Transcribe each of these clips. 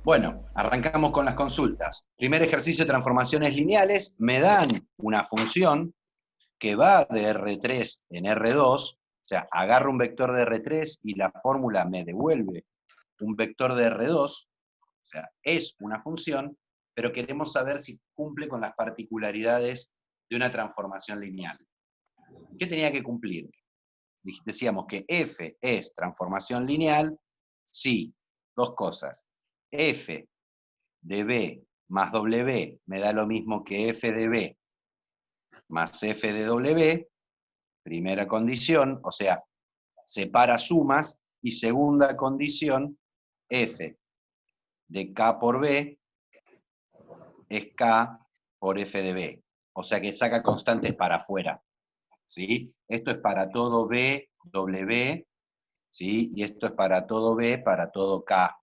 Bueno, arrancamos con las consultas. Primer ejercicio de transformaciones lineales. Me dan una función que va de R3 en R2, o sea, agarro un vector de R3 y la fórmula me devuelve un vector de R2, o sea, es una función, pero queremos saber si cumple con las particularidades de una transformación lineal. ¿Qué tenía que cumplir? Decíamos que f es transformación lineal, sí, dos cosas. F de b más w me da lo mismo que f de b más f de w, primera condición, o sea, separa sumas, y segunda condición, f de k por b es k por f de b, o sea que saca constantes para afuera, ¿sí? Esto es para todo b, w, ¿sí? Y esto es para todo b, para todo k,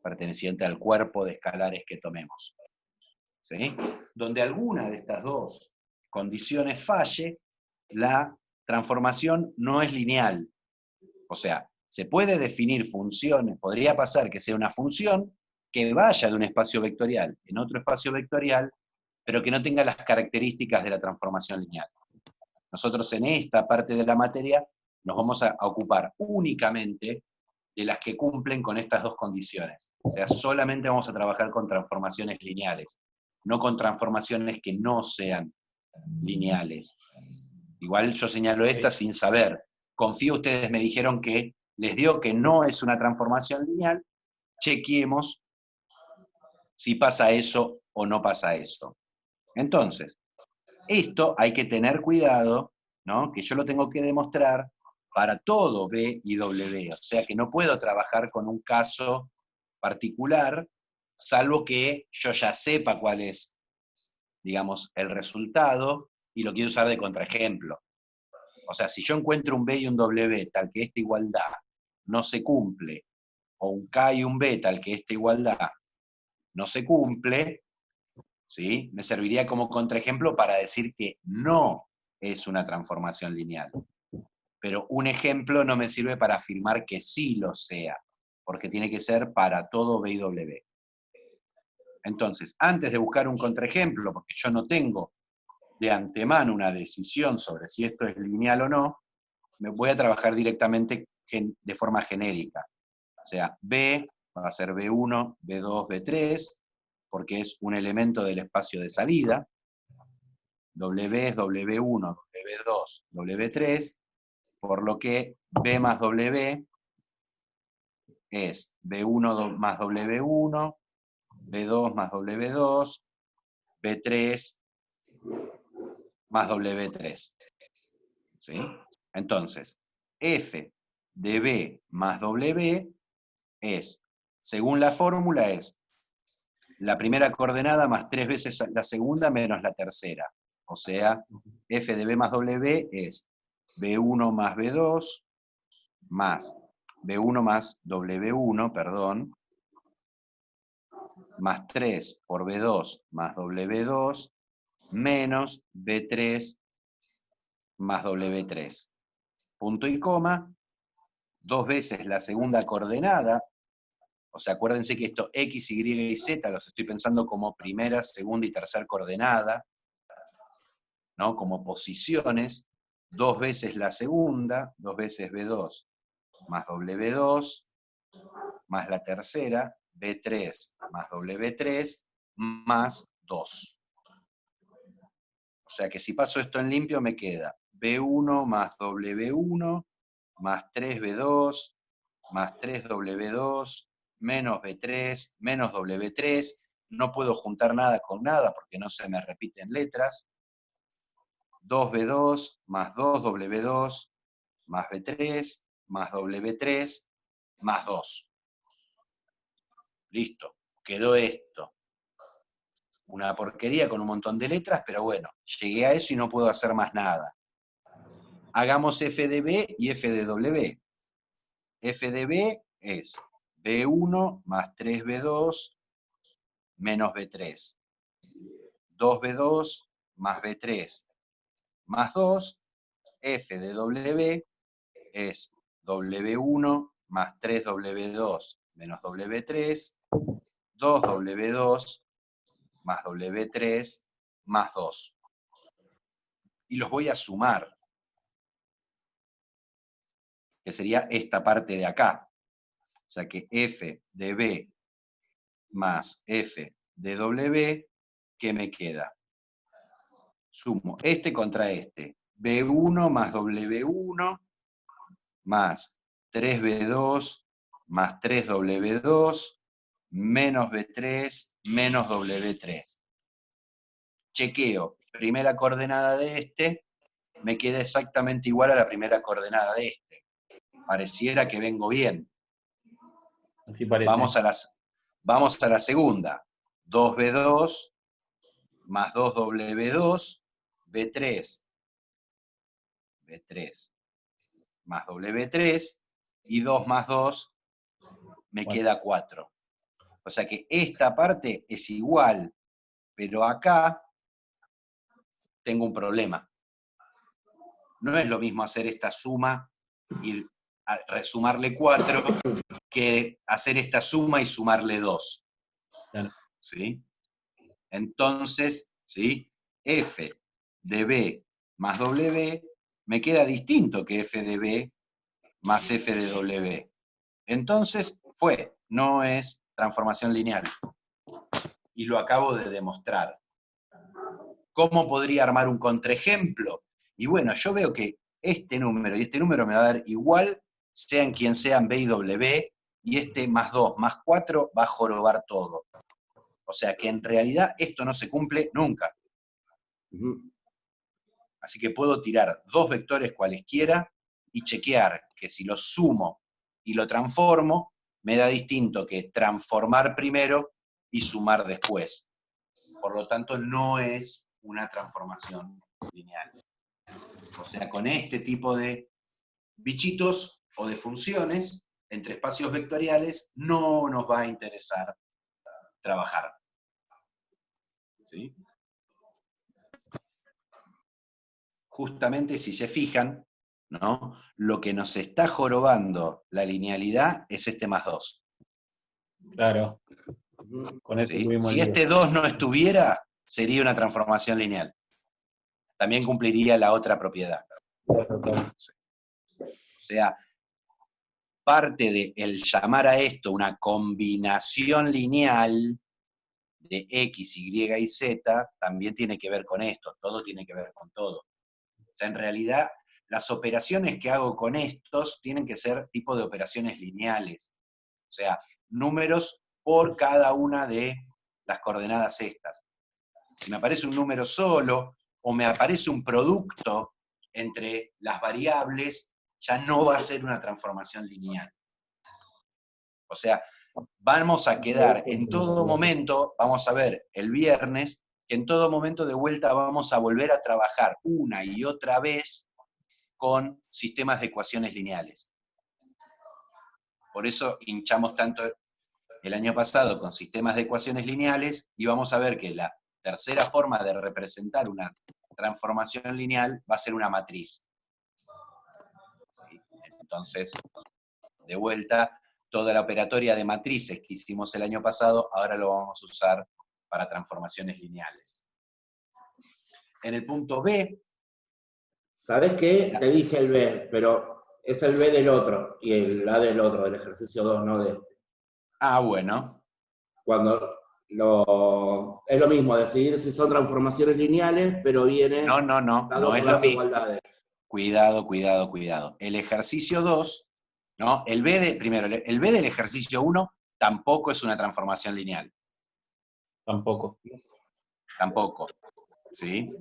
perteneciente al cuerpo de escalares que tomemos, ¿sí? Donde alguna de estas dos condiciones falle, la transformación no es lineal. O sea, se puede definir funciones, podría pasar que sea una función que vaya de un espacio vectorial en otro espacio vectorial, pero que no tenga las características de la transformación lineal. Nosotros en esta parte de la materia nos vamos a ocupar únicamente de las que cumplen con estas dos condiciones. O sea, solamente vamos a trabajar con transformaciones lineales, no con transformaciones que no sean lineales. Igual yo señalo esta sin saber. Confío, ustedes me dijeron que les dio que no es una transformación lineal, chequeemos si pasa eso o no pasa eso. Entonces, esto hay que tener cuidado, ¿no? Que yo lo tengo que demostrar para todo B y W. O sea que no puedo trabajar con un caso particular, salvo que yo ya sepa cuál es, digamos, el resultado y lo quiero usar de contraejemplo. O sea, si yo encuentro un B y un W tal que esta igualdad no se cumple, o un K y un B tal que esta igualdad no se cumple, ¿sí? Me serviría como contraejemplo para decir que no es una transformación lineal. Pero un ejemplo no me sirve para afirmar que sí lo sea, porque tiene que ser para todo B y W. Entonces, antes de buscar un contraejemplo, porque yo no tengo de antemano una decisión sobre si esto es lineal o no, me voy a trabajar directamente de forma genérica. O sea, B va a ser B1, B2, B3, porque es un elemento del espacio de salida. W es W1, W2, W3, por lo que B más W es B1 más W1, B2 más W2, B3 más W3. ¿Sí? Entonces, F de B más W es, según la fórmula, es la primera coordenada más 3 veces la segunda menos la tercera. O sea, F de B más W es B1 más B2 más B1 más W1, perdón, más 3 por B2 más W2, menos B3 más W3. Punto y coma, dos veces la segunda coordenada, o sea, acuérdense que esto X, Y y Z los estoy pensando como primera, segunda y tercera coordenada, ¿no? Como posiciones, dos veces la segunda, dos veces B2 más W2, más la tercera, B3 más W3, más 2. O sea que si paso esto en limpio me queda B1 más W1, más 3B2, más 3W2, menos B3, menos W3. No puedo juntar nada con nada porque no se me repiten letras. 2B2 más 2W2 más B3 más W3 más 2. Listo, quedó esto. Una porquería con un montón de letras, pero bueno, llegué a eso y no puedo hacer más nada. Hagamos f de b y f de w. F de b es b1 más 3b2 menos b3. 2b2 más b3 más 2. F de w es w1 más 3w2 menos w3. 2W2 más W3 más 2. Y los voy a sumar, que sería esta parte de acá. O sea que f de b más f de w, ¿qué me queda? Sumo este contra este. B1 más W1 más 3B2 más 3W2 menos B3 menos W3. Chequeo, primera coordenada de este, me queda exactamente igual a la primera coordenada de este. Pareciera que vengo bien. Así parece. Vamos a la segunda. 2B2 más 2W2, B3 más W3, y 2 más 2 me queda 4. O sea que esta parte es igual, pero acá tengo un problema. No es lo mismo hacer esta suma y resumarle 4 que hacer esta suma y sumarle 2. Claro. ¿Sí? Entonces, ¿sí? F de B más W me queda distinto que F de B más F de W. Entonces, no es transformación lineal. Y lo acabo de demostrar. ¿Cómo podría armar un contraejemplo? Y bueno, yo veo que este número y este número me va a dar igual, sean quien sean B y W, y este más 2 más 4 va a jorobar todo. O sea que en realidad esto no se cumple nunca. Así que puedo tirar dos vectores cualesquiera y chequear que si los sumo y lo transformo, me da distinto que transformar primero y sumar después. Por lo tanto, no es una transformación lineal. O sea, con este tipo de bichitos o de funciones entre espacios vectoriales no nos va a interesar trabajar. ¿Sí? Justamente si se fijan, ¿no? Lo que nos está jorobando la linealidad es este más 2. Claro. Con eso ¿Sí? tuvimos Si este 2 no estuviera, sería una transformación lineal. También cumpliría la otra propiedad. Claro. O sea, parte de el llamar a esto una combinación lineal de X, Y y Z, también tiene que ver con esto, todo tiene que ver con todo. O sea, en realidad, las operaciones que hago con estos tienen que ser tipo de operaciones lineales. O sea, números por cada una de las coordenadas estas. Si me aparece un número solo, o me aparece un producto entre las variables, ya no va a ser una transformación lineal. O sea, vamos a quedar en todo momento, vamos a ver el viernes, que en todo momento de vuelta vamos a volver a trabajar una y otra vez con sistemas de ecuaciones lineales. Por eso hinchamos tanto el año pasado con sistemas de ecuaciones lineales, y vamos a ver que la tercera forma de representar una transformación lineal va a ser una matriz. Entonces, de vuelta, toda la operatoria de matrices que hicimos el año pasado, ahora lo vamos a usar para transformaciones lineales. En el punto B... ¿Sabés qué? Te dije el B, pero es el B del otro, y el A del otro, del ejercicio 2, no de este. Ah, bueno. Cuando es lo mismo, decidir si son transformaciones lineales, pero viene No dado es por lo las mismo. igualdades. Cuidado. El ejercicio 2, ¿no? Primero, el B del ejercicio 1 tampoco es una transformación lineal. Tampoco. ¿Sí?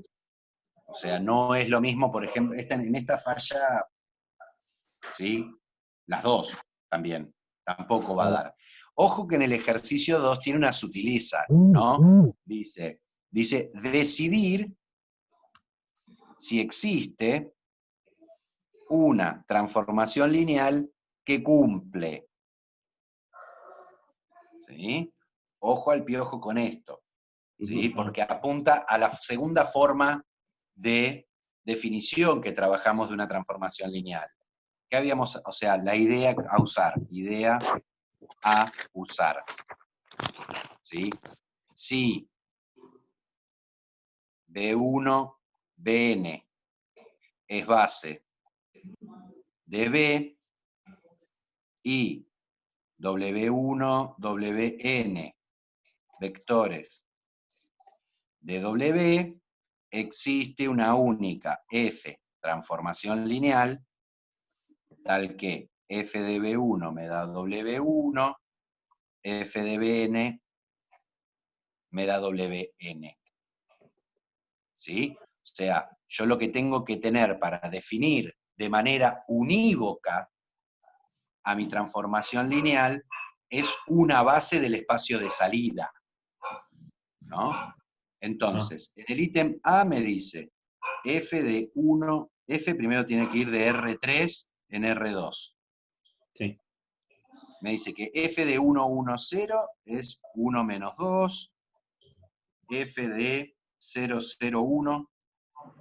O sea, no es lo mismo, por ejemplo, en esta falla, ¿sí? Las dos también, tampoco va a dar. Ojo que en el ejercicio 2 tiene una sutileza, ¿no? Dice decidir si existe una transformación lineal que cumple. ¿Sí? Ojo al piojo con esto, ¿sí? Porque apunta a la segunda forma de definición que trabajamos de una transformación lineal. ¿Qué habíamos, o sea, la idea a usar? ¿sí? Si B1, Bn es base de B y W1, Wn vectores de W, existe una única F, transformación lineal, tal que F de B1 me da W1, F de Bn me da Wn. ¿Sí? O sea, yo lo que tengo que tener para definir de manera unívoca a mi transformación lineal es una base del espacio de salida, ¿no? Entonces, en el ítem A me dice F de 1, F primero tiene que ir de R3 en R2. Sí. Me dice que F de 1, 1, 0 es 1 menos 2, F de 0, 0, 1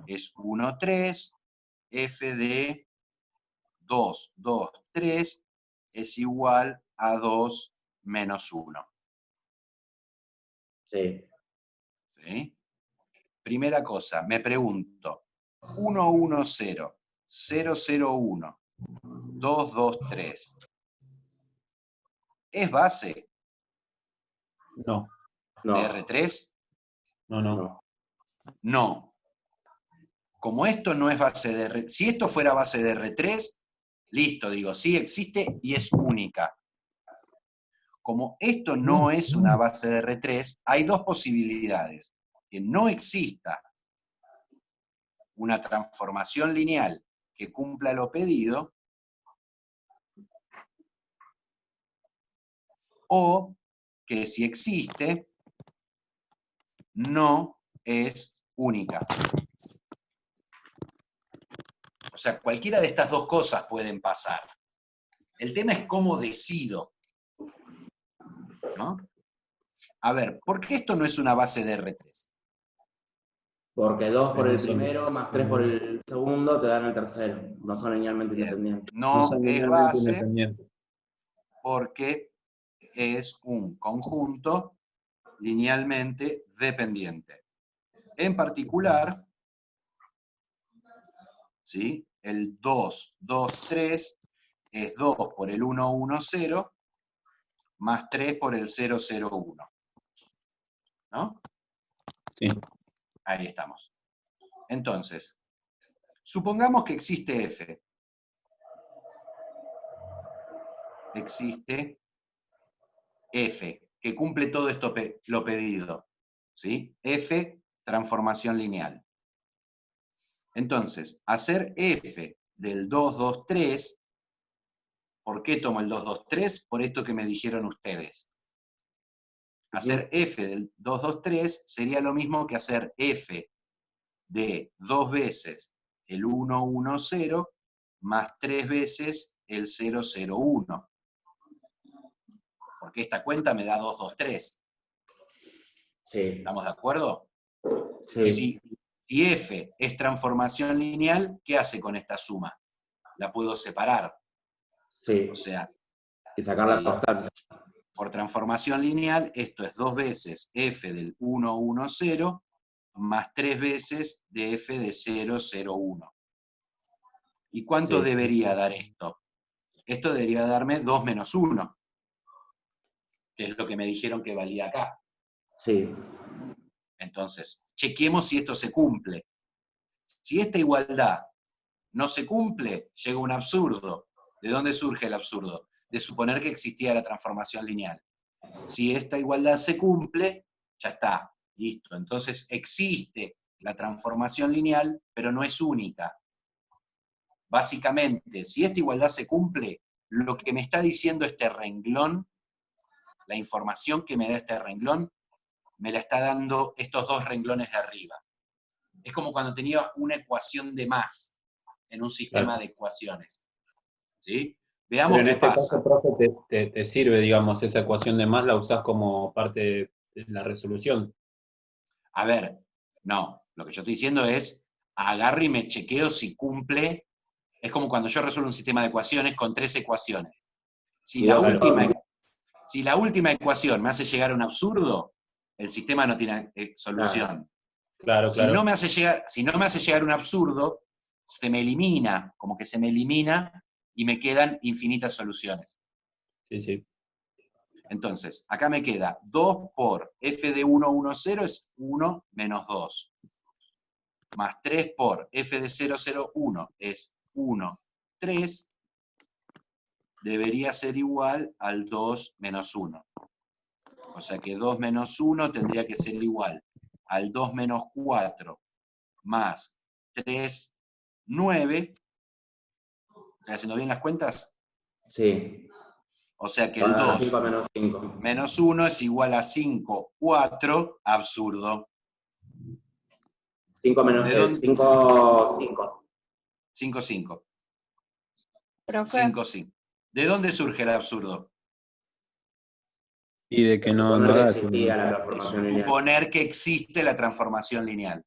es 1, 3, F de 2, 2, 3 es igual a 2 menos 1. Sí. ¿Sí? Primera cosa, me pregunto, 1, 1, 0, 0, 0, 1, 2, 2, 3, ¿es base No, de No, R3? no, no. no. No. Como esto no es base de R3, si esto fuera base de R3, listo, digo, sí existe y es única. Como esto no es una base de R3, hay dos posibilidades. Que no exista una transformación lineal que cumpla lo pedido, o que si existe, no es única. O sea, cualquiera de estas dos cosas pueden pasar. El tema es cómo decido, ¿no? A ver, ¿por qué esto no es una base de R3? Porque 2 por el No son- primero más 3 por el segundo te dan el tercero. No son linealmente Bien. independientes. no No son es linealmente base independientes. porque es un conjunto linealmente dependiente. En particular, ¿sí? El 2, 2, 3 es 2 por el 1, 1, 0 más 3 por el 0, 0, 1. ¿No? Sí. Ahí estamos. Entonces, supongamos que existe F. Existe F, que cumple todo esto lo pedido. ¿Sí? F, transformación lineal. Entonces, hacer F del 2, 2, 3, ¿por qué tomo el 2, 2, 3? Por esto que me dijeron ustedes. Hacer F del 2, 2, 3 sería lo mismo que hacer F de 2 veces el 1, 1, 0 más 3 veces el 0, 0, 1. Porque esta cuenta me da 2, 2, 3. Sí, ¿Estamos de acuerdo? sí, Si F es transformación lineal, ¿qué hace con esta suma? La puedo separar. sí. O sea, Y sacar la si constante. por transformación lineal, esto es 2 veces F del 1, 1, 0 más 3 veces de F de 0, 0, 1. ¿Y cuánto Sí, debería dar esto? Esto debería darme 2 menos 1, que es lo que me dijeron que valía acá. sí, Entonces, chequeemos si esto se cumple. Si esta igualdad no se cumple, llega un absurdo. ¿De dónde surge el absurdo? De suponer que existía la transformación lineal. Si esta igualdad se cumple, ya está, listo. Entonces existe la transformación lineal, pero no es única. Básicamente, si esta igualdad se cumple, lo que me está diciendo este renglón, la información que me da este renglón, me la está dando estos dos renglones de arriba. Es como cuando tenía una ecuación de más en un sistema de ecuaciones. ¿Sí? Veamos Pero en qué este pasa. caso, profe, te sirve, digamos, esa ecuación de más, la usás como parte de la resolución. A ver, no, lo que yo estoy diciendo es, agarro y me chequeo si cumple. Es como cuando yo resuelvo un sistema de ecuaciones con 3 ecuaciones. Si Y la dos última, fórmulas. Si la última ecuación me hace llegar a un absurdo, el sistema no tiene solución. Claro, Si claro. no me hace llegar un absurdo, se me elimina, como que se me elimina y me quedan infinitas soluciones. Sí, sí. Entonces, acá me queda 2 por f de 1, 1, 0 es 1 menos 2. Más 3 por f de 0, 0, 1 es 1, 3. Debería ser igual al 2 menos 1. O sea que 2 menos 1 tendría que ser igual al 2 menos 4 más 3, 9. ¿Estoy haciendo bien las cuentas? Sí. O sea que el Va a 2 5 menos 5. menos 1 es igual a 5, 4, absurdo. 5 menos ¿De dónde? 5, 5. 5, 5. Profe, 5, 5. ¿De dónde surge el absurdo? Y de que no Suponer que da existía la De transformación lineal. suponer que existe la transformación lineal.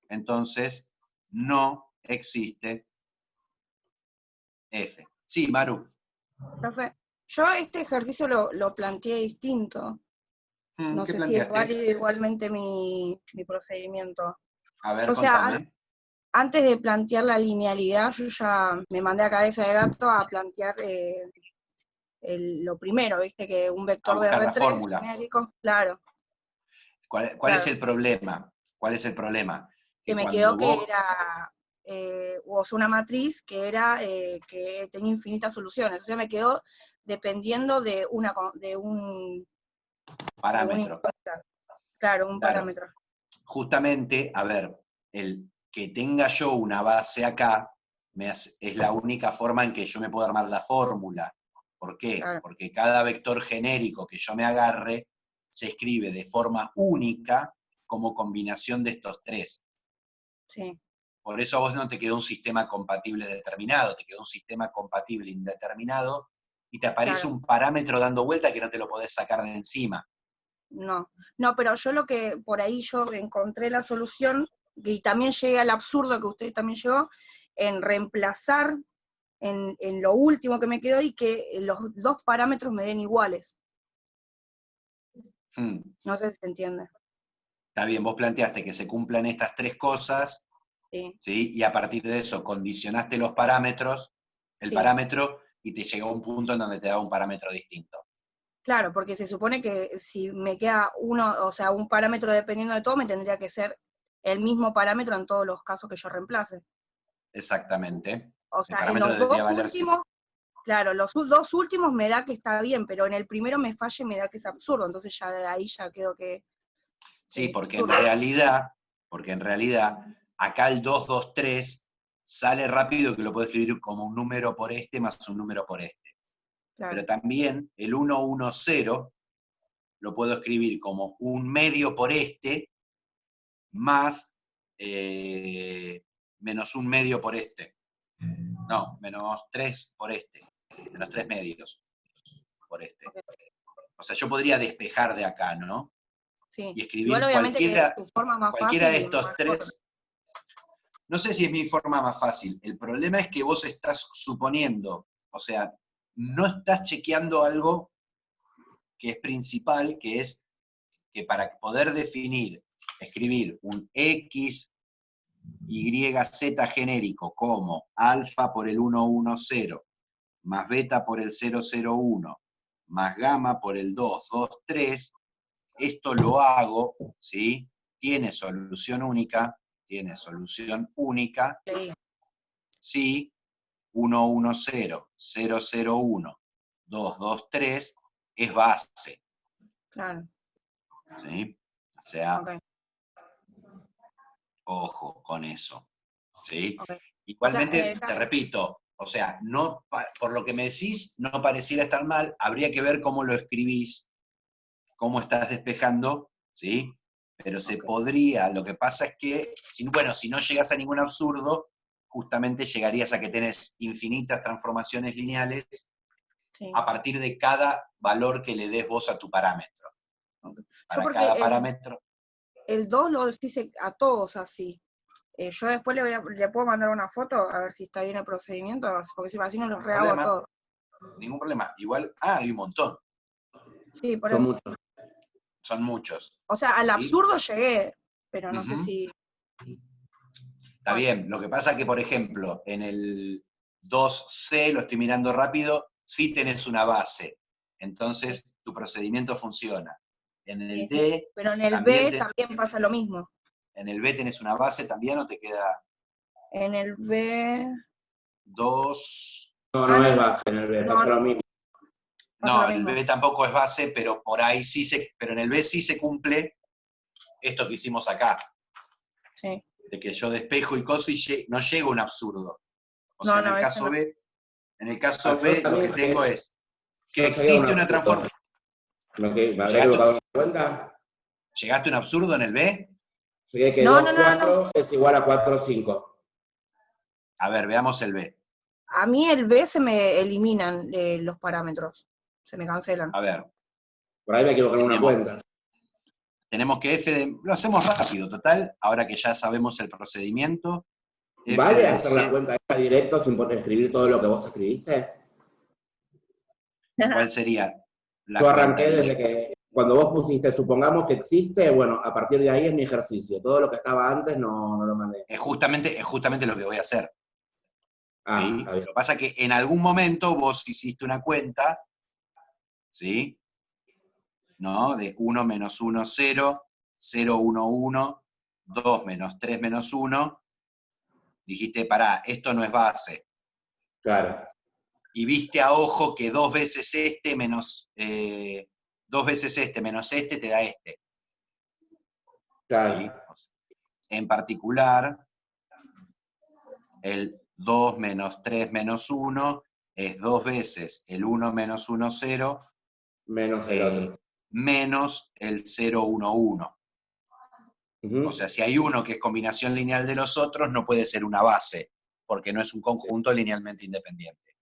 Entonces, no existe f. Sí, Maru. profe, yo este ejercicio lo planteé distinto. No ¿Qué sé si es planteaste? válido igualmente mi procedimiento. A ver, Yo, o sea, contame. antes de plantear la linealidad, yo ya me mandé a cabeza de gato a plantear lo primero, ¿viste? Que un A vector de buscar la R3 fórmula. genérico, claro, ¿Cuál es claro. el problema? ¿Cuál es el problema? Que Que me cuando quedó que vos... era, o sea, una matriz que era, que tenía infinitas soluciones. O sea, me quedó dependiendo de un Parámetro. claro, un Claro. parámetro. Justamente, a ver, el que tenga yo una base acá es la única forma en que yo me puedo armar la fórmula. ¿Por qué? Claro. Porque cada vector genérico que yo me agarre se escribe de forma única como combinación de estos tres. Sí. Por eso a vos no te quedó un sistema compatible determinado, te quedó un sistema compatible indeterminado y te aparece Claro. un parámetro dando vuelta que no te lo podés sacar de encima. No, pero yo lo que, por ahí yo encontré la solución, y también llegué al absurdo que usted también llegó, en reemplazar en lo último que me quedó y que los dos parámetros me den iguales. No sé si se entiende. Está bien, vos planteaste que se cumplan estas tres cosas, Sí. ¿sí? Y a partir de eso condicionaste los parámetros, el Sí. parámetro, y te llegó a un punto en donde te daba un parámetro distinto. Claro, porque se supone que si me queda uno, o sea, un parámetro dependiendo de todo, me tendría que ser el mismo parámetro en todos los casos que yo reemplace. Exactamente. O El sea, en parámetro los debería dos valerse. últimos, claro, los dos últimos me da que está bien, pero en el primero me falle, me da que es absurdo, entonces ya de ahí ya quedo que... Sí, es porque en absurdo. realidad, acá el 223 sale rápido que lo puedo escribir como un número por este más un número por este. Claro. Pero también el 110 lo puedo escribir como un medio por este más menos un medio por este. No, menos 3 por este. Menos 3 medios por este. Okay. O sea, yo podría despejar de acá, ¿no? Sí. Y Igual escribir obviamente que cualquiera su forma más de fácil y estos mejor. tres. No sé si es mi forma más fácil. El problema es que vos estás suponiendo, o sea, no estás chequeando algo que es principal, que es que para poder definir, escribir un X, Y, Z genérico como alfa por el 110, más beta por el 001, más gamma por el 223, esto lo hago, ¿sí? Tiene solución única, Sí. si 110, 001, 223 es base, Claro. ¿sí? O sea, Okay. ojo con eso, ¿sí? Okay. Igualmente, O sea, te repito, o sea, no, por lo que me decís, no pareciera estar mal, habría que ver cómo lo escribís, cómo estás despejando, ¿sí? Pero se okay. podría, lo que pasa es que, si no llegas a ningún absurdo, justamente llegarías a que tenés infinitas transformaciones lineales Sí. a partir de cada valor que le des vos a tu parámetro. Okay. Yo Para porque cada parámetro. el 2 lo dice a todos así. Yo después le puedo mandar una foto a ver si está bien el procedimiento, porque si así no los rehago a Problema. todos. Ningún problema. Igual, hay un montón. Sí, por Son eso. muchos. Son muchos. O sea, al ¿Sí? absurdo llegué, pero no sé Ujú. si... Está bien. Lo que pasa es que, por ejemplo, en el 2C, lo estoy mirando rápido, sí tenés una base. Entonces, tu procedimiento funciona. En el D, Pero en el también, B también pasa lo mismo. en el B tenés una base también, o te queda En el B... 2. No, Ah, no es no, base en el B, no, pasa lo mismo. pasa No, lo el mismo. B tampoco es base, pero por ahí sí pero en el B sí se cumple esto que hicimos acá, Sí. de que yo despejo y coso y no llego a un absurdo. O No, sea, en no, el ese caso no. B, lo Yo que también tengo es que no llegué a un existe una absurdo. transformación. ¿Me habré equivocado en la cuenta? ¿Llegaste a un absurdo en el B? Llegué que No, 2, no, no, no. 4 es igual a 4, 5. A ver, veamos el B. A mí el B se me eliminan los parámetros. Se me cancelan. A ver, Por ahí me equivoqué en una tenemos, cuenta. tenemos que lo hacemos rápido, total, ahora que ya sabemos el procedimiento. F ¿Vale de hacer la C, cuenta esta directo sin poder escribir todo lo que vos escribiste? ¿cuál sería la Yo cuenta arranqué ahí? desde que, cuando vos pusiste, supongamos que existe, bueno, a partir de ahí es mi ejercicio. Todo lo que estaba antes no lo mandé. Es justamente lo que voy a hacer. Ah, ¿Sí? está Lo bien. que pasa es que en algún momento vos hiciste una cuenta, ¿sí? ¿No? De 1 menos 1, 0, 0, 1, 1, 2 menos 3 menos 1. Dijiste, pará, esto no es base. Claro, Y viste a ojo que 2 veces este menos 2 veces este menos este te da este. claro. ¿Sí? En particular, el 2 menos 3 menos 1 es 2 veces el 1 menos 1, 0, Menos el otro. menos el 0, 1, 1. Ujú. O sea, si hay uno que es combinación lineal de los otros, no puede ser una base, porque no es un conjunto linealmente independiente.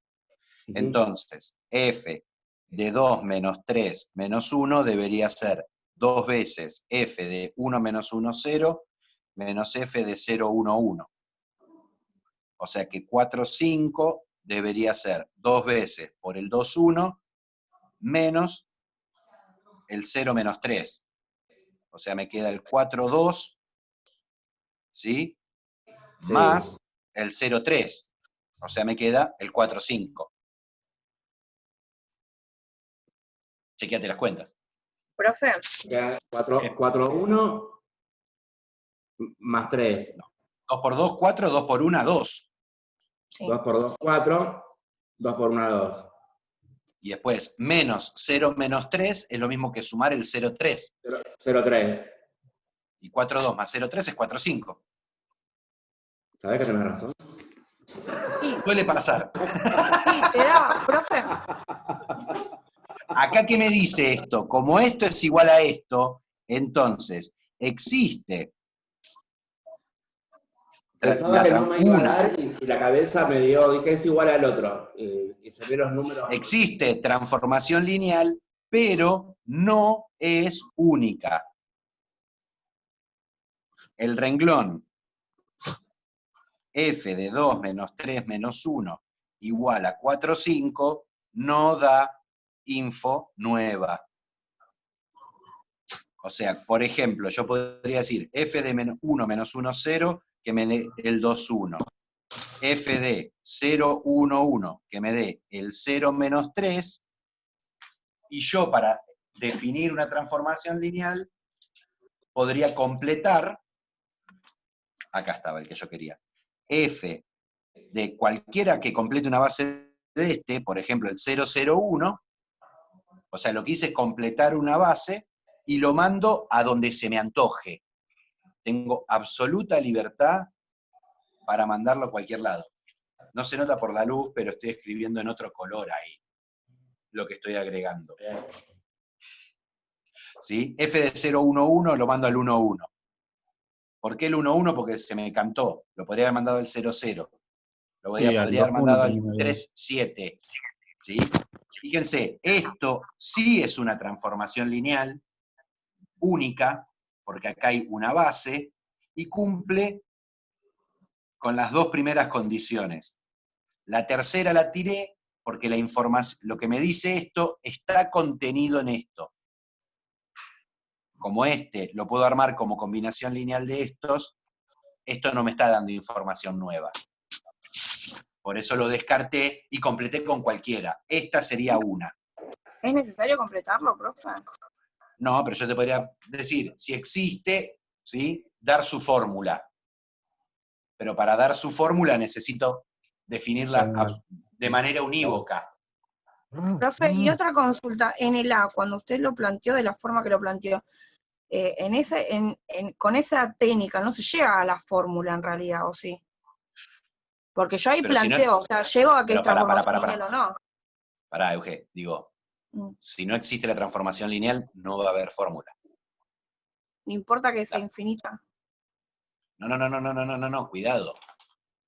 Ujú. Entonces, f de 2 menos 3 menos 1 debería ser 2 veces f de 1 menos 1, 0, menos f de 0, 1, 1. O sea que 4, 5 debería ser 2 veces por el 2, 1, menos el 0 menos 3. O sea, me queda el 4, 2, ¿sí? Sí. Más el 0, 3. O sea, me queda el 4, 5. Chequeate las cuentas. Profe, 4, 1 más 3. 2 por 2, 4, 2 por 1, 2. sí. 2 por 2, 4. 2 por 1, 2. Y después, menos 0 menos 3 es lo mismo que sumar el 0, 3. 0, 3. Y 4, 2 más 0, 3 es 4, 5. ¿Sabés que tenés razón? Sí, Suele pasar. sí, te da, profe. Acá, ¿qué me dice esto? Como esto es igual a esto, entonces, existe Pensaba que no me iba a dar y la cabeza me dio, dije es igual al otro. Y se los números. existe transformación lineal, pero no es única. El renglón f de 2 menos 3 menos 1 igual a 4, 5 no da info nueva. O sea, por ejemplo, yo podría decir f de 1 menos 1, 0, que me dé el 2, 1. F de 0, 1, 1, que me dé el 0 menos 3. Y yo, para definir una transformación lineal, podría completar, acá estaba el que yo quería, f de cualquiera que complete una base de este, por ejemplo, el 0, 0, 1, o sea, lo que hice es completar una base y lo mando a donde se me antoje. Tengo absoluta libertad para mandarlo a cualquier lado. No se nota por la luz, pero estoy escribiendo en otro color ahí, lo que estoy agregando. ¿Sí? F de 0, 1, 1 lo mando al 1, 1. ¿Por qué el 1, 1? Porque se me cantó. Lo podría haber mandado al 0, 0. Lo podría haber mandado al 3, 7. ¿Sí? Fíjense, esto sí es una transformación lineal única, porque acá hay una base, y cumple con las dos primeras condiciones. La tercera la tiré porque la información, lo que me dice esto está contenido en esto. Como lo puedo armar como combinación lineal de estos, esto no me está dando información nueva. Por eso lo descarté y completé con cualquiera. Esta sería una. ¿Es necesario completarlo, profe? No, pero yo te podría decir, si existe, ¿sí? Dar su fórmula. Pero para dar su fórmula necesito definirla de manera unívoca. Profe, y otra consulta, en el A, cuando usted lo planteó de la forma que lo planteó, con esa técnica no se llega a la fórmula en realidad, ¿o sí? Porque yo ahí Pero si no, planteo, o sea, llego a que es pero transformación lineal o no. Pará, Euge, digo, Mm. si no existe la transformación lineal, no va a haber fórmula. No importa que sea infinita. No, cuidado.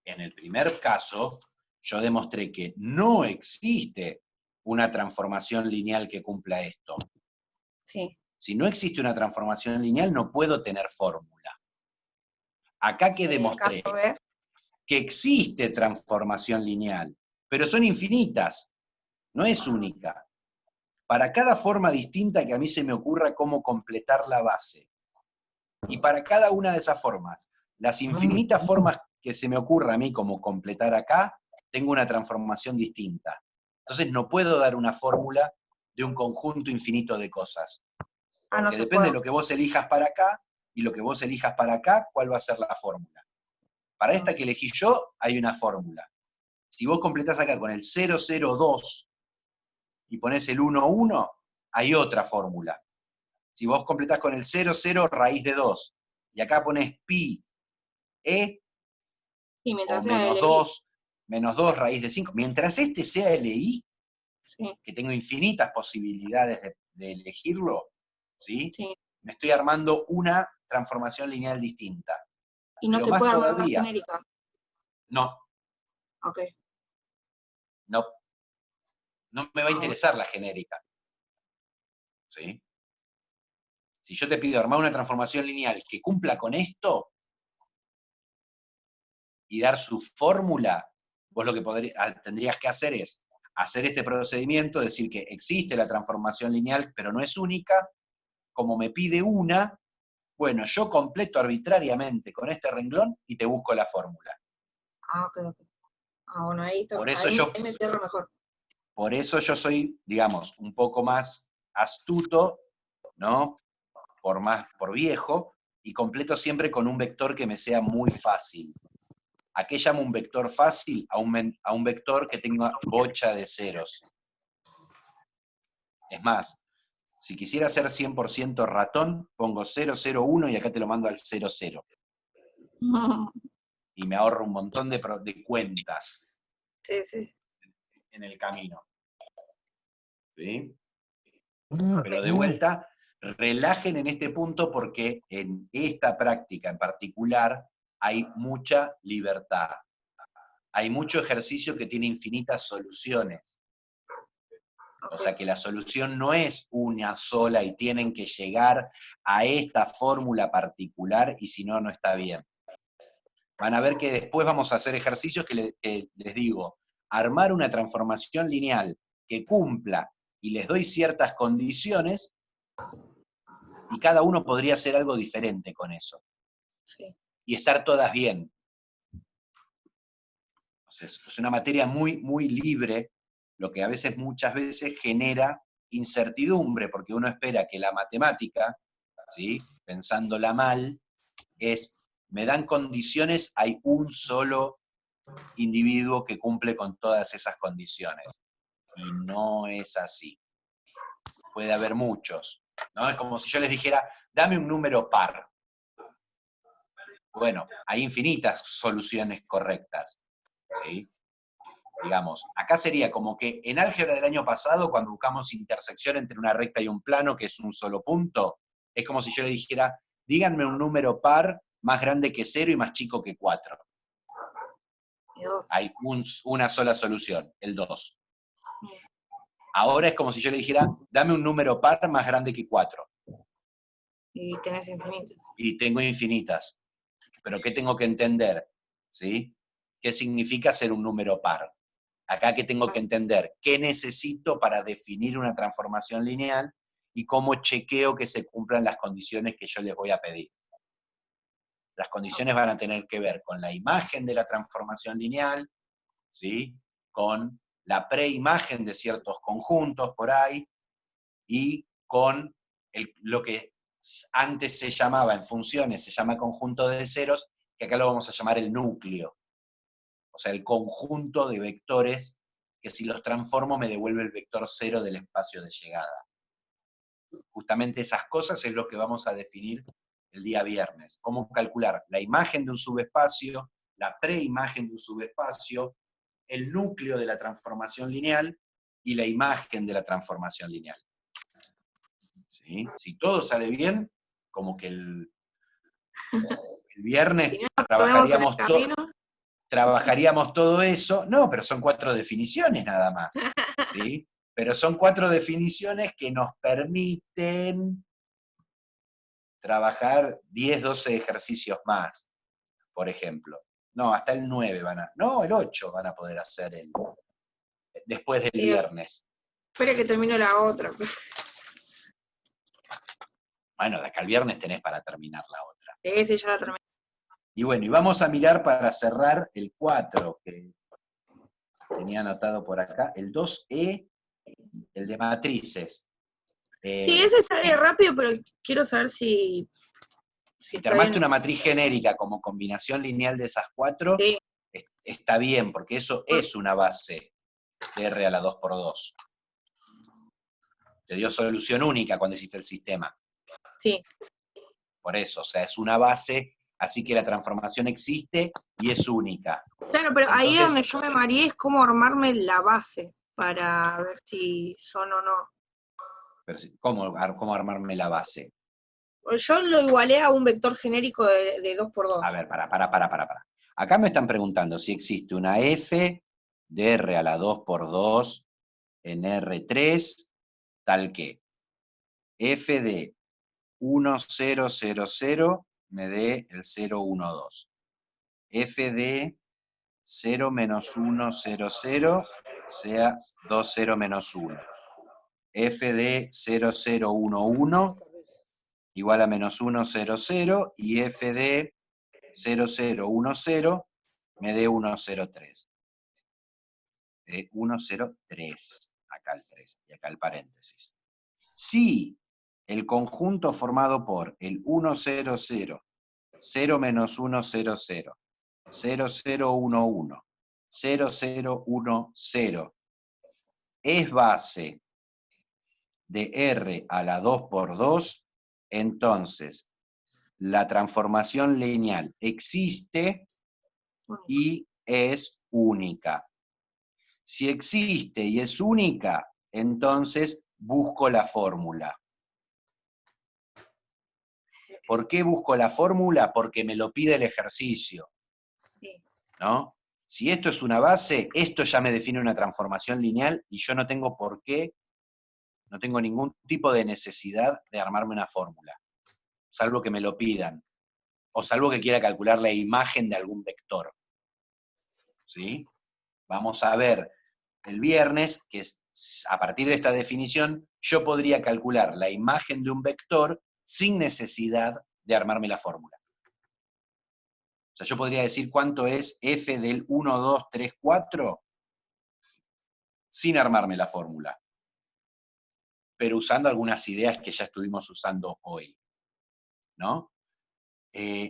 En el primer caso, yo demostré que no existe una transformación lineal que cumpla esto. Sí. Si no existe una transformación lineal, no puedo tener fórmula. Acá que En el demostré caso B, que existe transformación lineal, pero son infinitas, no es única. Para cada forma distinta que a mí se me ocurra cómo completar la base, y para cada una de esas formas, las infinitas formas que se me ocurra a mí como completar acá, tengo una transformación distinta. Entonces no puedo dar una fórmula de un conjunto infinito de cosas. no Porque se depende puede. de lo que vos elijas para acá, y lo que vos elijas para acá, cuál va a ser la fórmula. Para esta que elegí yo, hay una fórmula. Si vos completás acá con el 002 y ponés el 1, hay otra fórmula. Si vos completás con el 00 raíz de 2, y acá ponés pi, Y o mientras sea menos 2 raíz de 5, mientras este sea LI, sí, que tengo infinitas posibilidades de elegirlo, ¿sí? sí. Me estoy armando una transformación lineal distinta. Y no Pero se más puede armar una todavía, genérica. no, Ok. no me va a interesar la genérica, ¿sí? Si yo te pido armar una transformación lineal que cumpla con esto y dar su fórmula, vos lo que tendrías que hacer es hacer este procedimiento, decir que existe la transformación lineal, pero no es única, como me pide una, bueno, yo completo arbitrariamente con este renglón y te busco la fórmula. Ok. Bueno, ahí Por eso me cierro mejor. Por eso yo soy, digamos, un poco más astuto, ¿no? Por viejo, y completo siempre con un vector que me sea muy fácil. ¿A qué llamo un vector fácil? A un vector que tenga bocha de ceros. Es más, si quisiera ser 100% ratón, pongo 001 y acá te lo mando al 00. Y me ahorro un montón de cuentas Sí. en el camino. ¿Sí? Pero de vuelta, relajen en este punto porque en esta práctica en particular hay mucha libertad. Hay mucho ejercicio que tiene infinitas soluciones. O sea que la solución no es una sola y tienen que llegar a esta fórmula particular y si no, no está bien. Van a ver que después vamos a hacer ejercicios que les digo, armar una transformación lineal que cumpla y les doy ciertas condiciones y cada uno podría hacer algo diferente con eso. Sí. Y estar todas bien. Entonces, es una materia muy, muy libre, lo que muchas veces genera incertidumbre, porque uno espera que la matemática, ¿sí? Pensándola mal, me dan condiciones, hay un solo individuo que cumple con todas esas condiciones. Y no es así. Puede haber muchos, ¿no? Es como si yo les dijera, dame un número par. Bueno, hay infinitas soluciones correctas, ¿sí? Digamos, acá sería como que en álgebra del año pasado, cuando buscamos intersección entre una recta y un plano, que es un solo punto, es como si yo le dijera, díganme un número par más grande que 0 y más chico que 4. Hay una sola solución, el 2. Ahora es como si yo le dijera, dame un número par más grande que 4. Y tenés infinitas. Y tengo infinitas. Pero ¿qué tengo que entender? ¿Sí? ¿Qué significa ser un número par? Acá que tengo que entender qué necesito para definir una transformación lineal y cómo chequeo que se cumplan las condiciones que yo les voy a pedir. Las condiciones van a tener que ver con la imagen de la transformación lineal, ¿sí? Con la preimagen de ciertos conjuntos por ahí, y con lo que antes se llamaba en funciones, se llama conjunto de ceros, que acá lo vamos a llamar el núcleo. O sea, el conjunto de vectores que si los transformo me devuelve el vector cero del espacio de llegada. Justamente esas cosas es lo que vamos a definir el día viernes. Cómo calcular la imagen de un subespacio, la preimagen de un subespacio, el núcleo de la transformación lineal y la imagen de la transformación lineal. ¿Sí? Si todo sale bien, como que el viernes trabajaríamos todo eso. No, pero son 4 definiciones nada más. ¿Sí? Pero son 4 definiciones que nos permiten trabajar 10, 12 ejercicios más, por ejemplo. No, hasta el 9 no, el 8 van a poder hacer después del viernes. Espera que termine la otra. Bueno, de acá al viernes tenés para terminar la otra. Sí, ya la terminé. Y bueno, y vamos a mirar para cerrar el 4, que tenía anotado por acá, el 2E, el de matrices. Sí, ese sale rápido, pero quiero saber si te armaste una matriz genérica como combinación lineal de esas 4, sí, está bien, porque eso es una base de R a la 2×2. Te dio solución única cuando hiciste el sistema. Sí. Por eso, o sea, es una base, así que la transformación existe y es única. Claro, pero entonces, ahí donde yo me mareé es cómo armarme la base para ver si son o no. Pero, ¿cómo armarme la base? Yo lo igualé a un vector genérico de 2×2. A ver, para. Acá me están preguntando si existe una f de R a la 2×2 en R3, tal que f de 1, 0, 0, 0 me dé el 0, 1, 2. F de 0, menos 1, 0, 0 sea 2, 0, menos 1. F de 0, 0, 1, 1 igual a menos 1, 0, 0, y f de 0, 0, 1, 0 me dé 1, 0, 3. 1, 0, 3. Acá el 3 y acá el paréntesis. Si el conjunto formado por el 1, 0, 0, 0 menos 1, 0, 0, 0, 0, 1, 1, 0, 0, 1, 0 es base de R a la 2×2, entonces la transformación lineal existe y es única. Si existe y es única, entonces busco la fórmula. ¿Por qué busco la fórmula? Porque me lo pide el ejercicio, ¿no? Si esto es una base, esto ya me define una transformación lineal y yo no tengo por qué, no tengo ningún tipo de necesidad de armarme una fórmula, salvo que me lo pidan, o salvo que quiera calcular la imagen de algún vector. ¿Sí? Vamos a ver el viernes que a partir de esta definición yo podría calcular la imagen de un vector sin necesidad de armarme la fórmula. O sea, yo podría decir cuánto es f del 1, 2, 3, 4 sin armarme la fórmula, pero usando algunas ideas que ya estuvimos usando hoy, ¿no?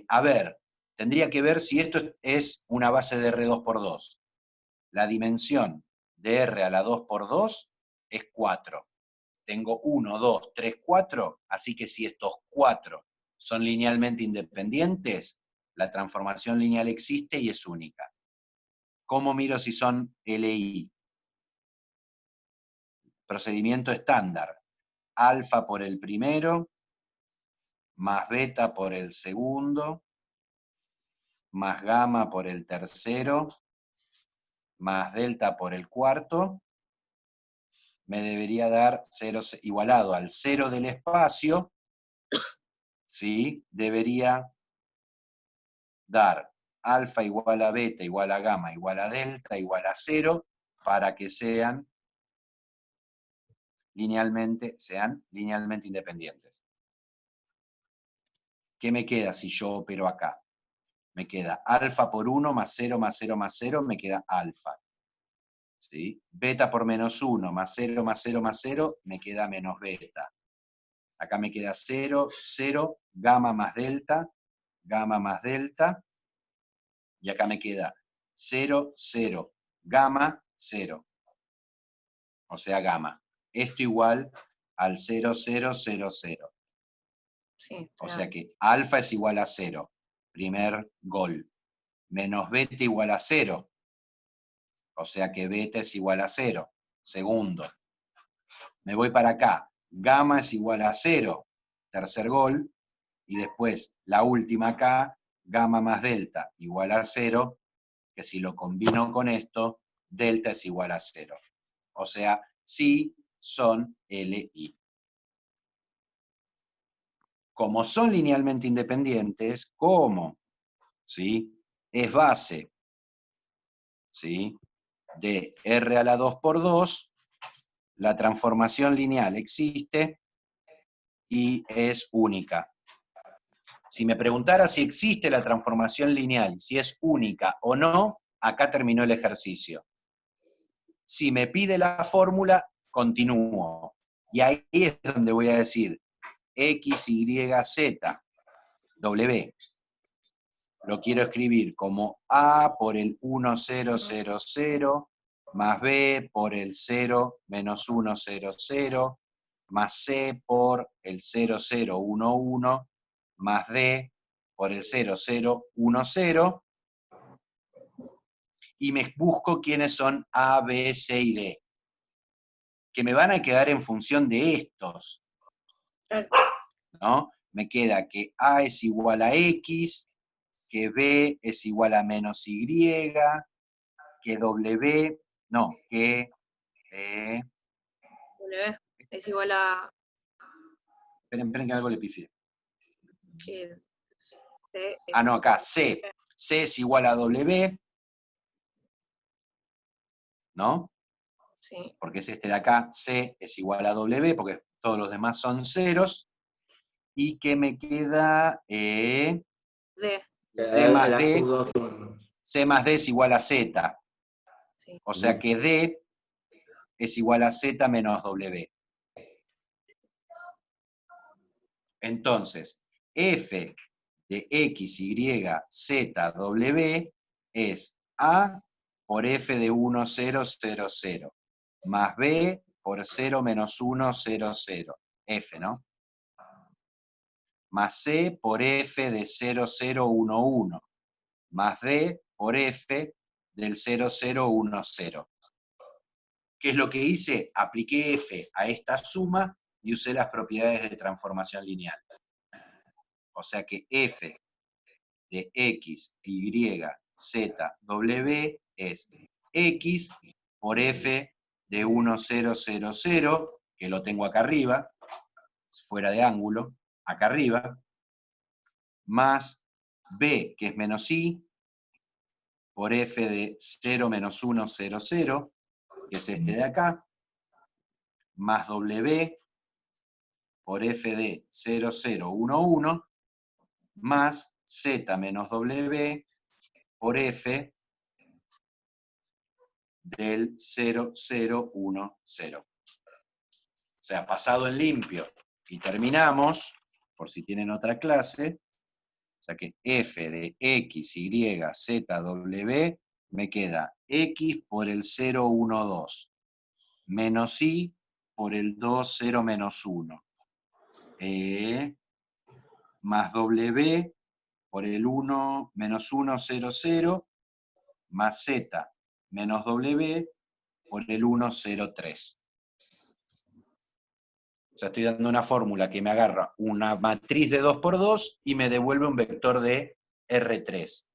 A ver, tendría que ver si esto es una base de R 2×2. La dimensión de R a la 2×2 es 4. Tengo 1, 2, 3, 4, así que si estos 4 son linealmente independientes, la transformación lineal existe y es única. ¿Cómo miro si son LI? Procedimiento estándar. Alfa por el primero, más beta por el segundo, más gamma por el tercero, más delta por el cuarto, me debería dar 0 igualado al 0 del espacio, ¿sí? Debería dar alfa igual a beta igual a gamma igual a delta igual a 0, para que sean linealmente independientes. ¿Qué me queda si yo opero acá? Me queda alfa por 1 más 0 más 0 más 0, me queda alfa. ¿Sí? Beta por menos 1 más 0 más 0 más 0, me queda menos beta. Acá me queda 0, 0, gamma más delta, y acá me queda 0, 0, gamma, 0. O sea, gamma. Esto igual al 0, 0, 0, 0. Sí, O sea que alfa es igual a 0. Primer gol. Menos beta igual a 0. O sea que beta es igual a 0. Segundo. Me voy para acá. Gamma es igual a 0. Tercer gol. Y después, la última acá, gamma más delta igual a 0, que si lo combino con esto, delta es igual a 0. O sea, sí son LI. Como son linealmente independientes, ¿cómo? ¿Sí? Es base, ¿sí?, de R a la 2 por 2, la transformación lineal existe y es única. Si me preguntara si existe la transformación lineal, si es única o no, acá terminó el ejercicio. Si me pide la fórmula, continúo. Y ahí es donde voy a decir X, Y, Z, W. Lo quiero escribir como A por el 1, 0, 0, 0, más B por el 0, menos 1, 0, 0, más C por el 0, 0, 1, 1, más D por el 0, 0, 1, 0, y me busco quiénes son A, B, C y D, que me van a quedar en función de estos, ¿no? Me queda que A es igual a X, que B es igual a menos Y, que W, no, que... W es igual a esperen que algo le pifié. que C Ah, no, acá, C. C es igual a W, ¿no? Sí. Porque es este de acá, C es igual a W, porque todos los demás son ceros. Y que me queda D. C más La D. sub 2, 1. C más D es igual a Z. Sí. O sea que D es igual a Z menos W. Entonces, F de X, Y, Z, W es A por F de 1, 0, 0, 0, más B por 0, menos 1, 0, 0. F, ¿no? Más C por F de 0, 0, 1, 1. Más D por F del 0, 0, 1, 0. ¿Qué es lo que hice? Apliqué F a esta suma y usé las propiedades de transformación lineal. O sea que F de X, Y, Z, W es X por F de 1, 0, 0, 0, que lo tengo acá arriba, fuera de ángulo, acá arriba, más B, que es menos I, por F de 0, menos 1, 0, 0, que es este de acá, más W por F de 0, 0, 1, 1, más Z menos W por F del 0, 0, 1, 0. O sea, pasado en limpio y terminamos, por si tienen otra clase, o sea que F de X, Y, Z, W, me queda X por el 0, 1, 2, menos Y por el 2, 0, menos 1, más W por el 1, menos 1, 0, 0, más Z menos W por el 1, 0, 3. O sea, estoy dando una fórmula que me agarra una matriz de 2 por 2 y me devuelve un vector de R3.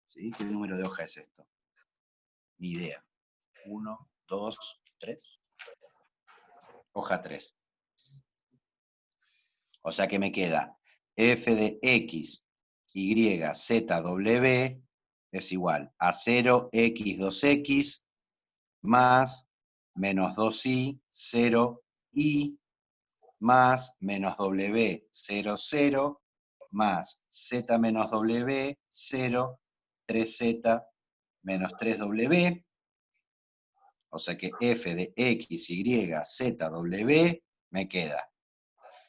¿Sí? ¿Qué número de hoja es esto? Ni idea. 1, 2, 3. Hoja 3. O sea que me queda f de x, y, z, w es igual a 0x 2x más menos 2y 0y más menos w 0, 0 más z menos w 0, 3z menos 3w. O sea que f de x, y, z, w me queda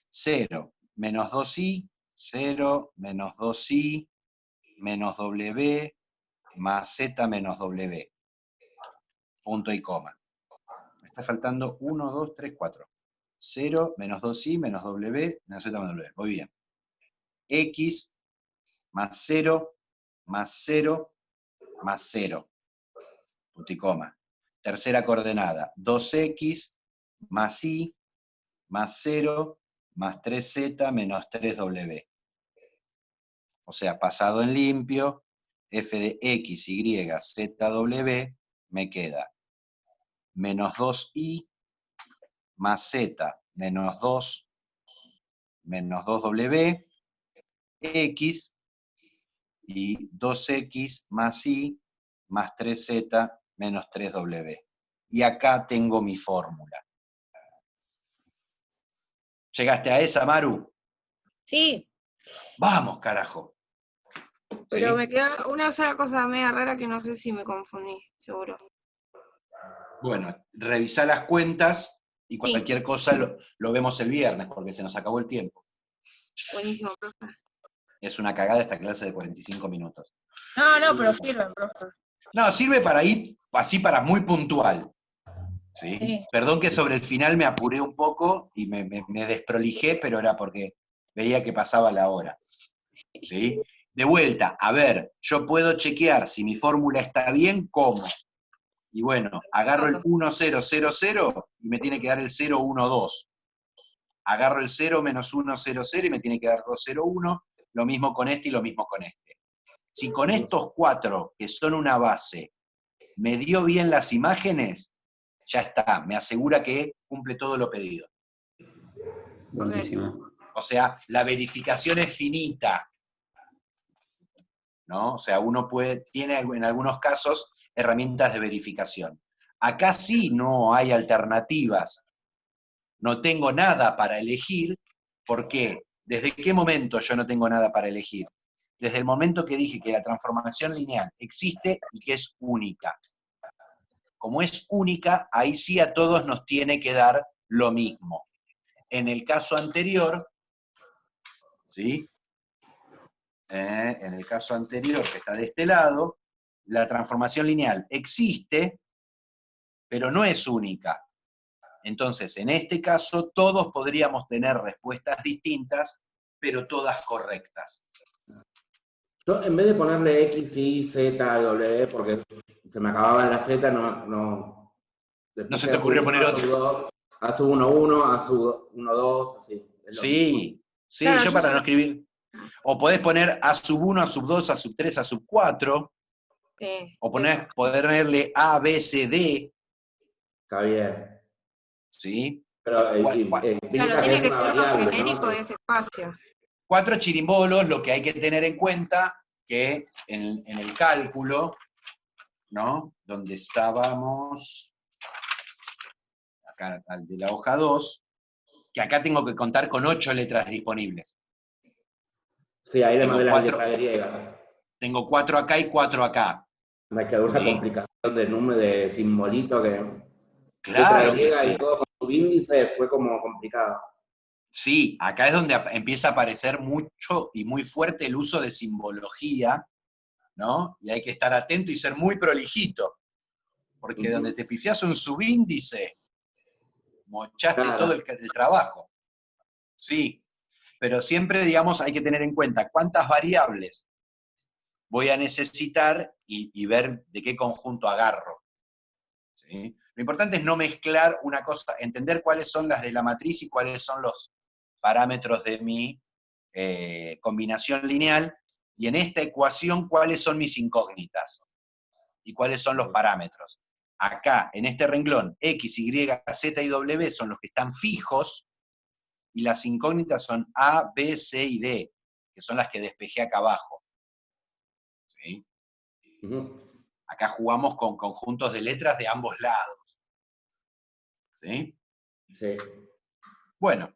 0 menos 2y, 0 menos 2y menos w más z menos w. Punto y coma. Me está faltando 1, 2, 3, 4. 0 menos 2y menos w menos z menos w. Muy bien. X más 0 más 0 más 0. Punto y coma. Tercera coordenada. 2x más y más 0 más 3z menos 3w. O sea, pasado en limpio, f de x, y, z, w, me queda menos 2y más z menos 2 menos 2w, x, y 2x más y más 3z menos 3w. Y acá tengo mi fórmula. ¿Llegaste a esa, Maru? Sí, Vamos, carajo. pero ¿Sí? me queda una sola cosa media rara que no sé si me confundí, seguro. Bueno, revisá las cuentas y cualquier cosa lo vemos el viernes, porque se nos acabó el tiempo. Buenísimo, profe. Es una cagada esta clase de 45 minutos. No, pero sirven, profe. No, sirve para ir así para muy puntual. ¿Sí? Sí. Perdón que sobre el final me apuré un poco y me desprolijé, pero era porque veía que pasaba la hora. ¿Sí? De vuelta, a ver, yo puedo chequear si mi fórmula está bien, ¿cómo? Y bueno, agarro el 1, 0, 0, 0 y me tiene que dar el 0, 1, 2. Agarro el 0 menos 1, 0, 0 y me tiene que dar 2, 0, 1. Lo mismo con este y lo mismo con este. Si con estos 4, que son una base, me dio bien las imágenes, ya está, me asegura que cumple todo lo pedido. Buenísimo. O sea, la verificación es finita, ¿no? O sea, uno tiene en algunos casos herramientas de verificación. Acá sí no hay alternativas, no tengo nada para elegir. ¿Por qué? ¿Desde qué momento yo no tengo nada para elegir? Desde el momento que dije que la transformación lineal existe y que es única. Como es única, ahí sí a todos nos tiene que dar lo mismo. En el caso anterior, ¿sí? En el caso anterior, que está de este lado, la transformación lineal existe, pero no es única. Entonces, en este caso, todos podríamos tener respuestas distintas, pero todas correctas. Yo, en vez de ponerle X, Y, Z, W, porque se me acababan las Z, no se te ocurrió poner otro. A sub 1, 1, a sub 1, 2, así. Sí, Claro, yo para no escribir. O podés poner A sub 1, A sub 2, A sub 3, A sub 4. Sí. O ponerle A, B, C, D. Está bien. ¿Sí? Pero Claro, tiene que ser lo genérico de ese espacio. 4 chirimbolos, lo que hay que tener en cuenta, que en el cálculo, ¿no? Donde estábamos, acá al de la hoja 2, que acá tengo que contar con 8 letras disponibles. Sí, ahí le Tengo mandé la 4, letra griega. tengo 4 acá y 4 acá. Me quedó una ¿Sí? complicación de número, de simbolito que... Claro letra que griega sí. y todo con su índice fue como complicado. Sí, acá es donde empieza a aparecer mucho y muy fuerte el uso de simbología, ¿no? Y hay que estar atento y ser muy prolijito, porque donde te pifias un subíndice, mochaste todo el trabajo. Sí, pero siempre, digamos, hay que tener en cuenta cuántas variables voy a necesitar y ver de qué conjunto agarro. ¿Sí? Lo importante es no mezclar una cosa, entender cuáles son las de la matriz y cuáles son los parámetros de mi combinación lineal, y en esta ecuación cuáles son mis incógnitas y cuáles son los parámetros. Acá, en este renglón, X, Y, Z y W son los que están fijos, y las incógnitas son A, B, C y D, que son las que despejé acá abajo. ¿Sí? Ujú. Acá jugamos con conjuntos de letras de ambos lados. ¿Sí? Sí. Bueno,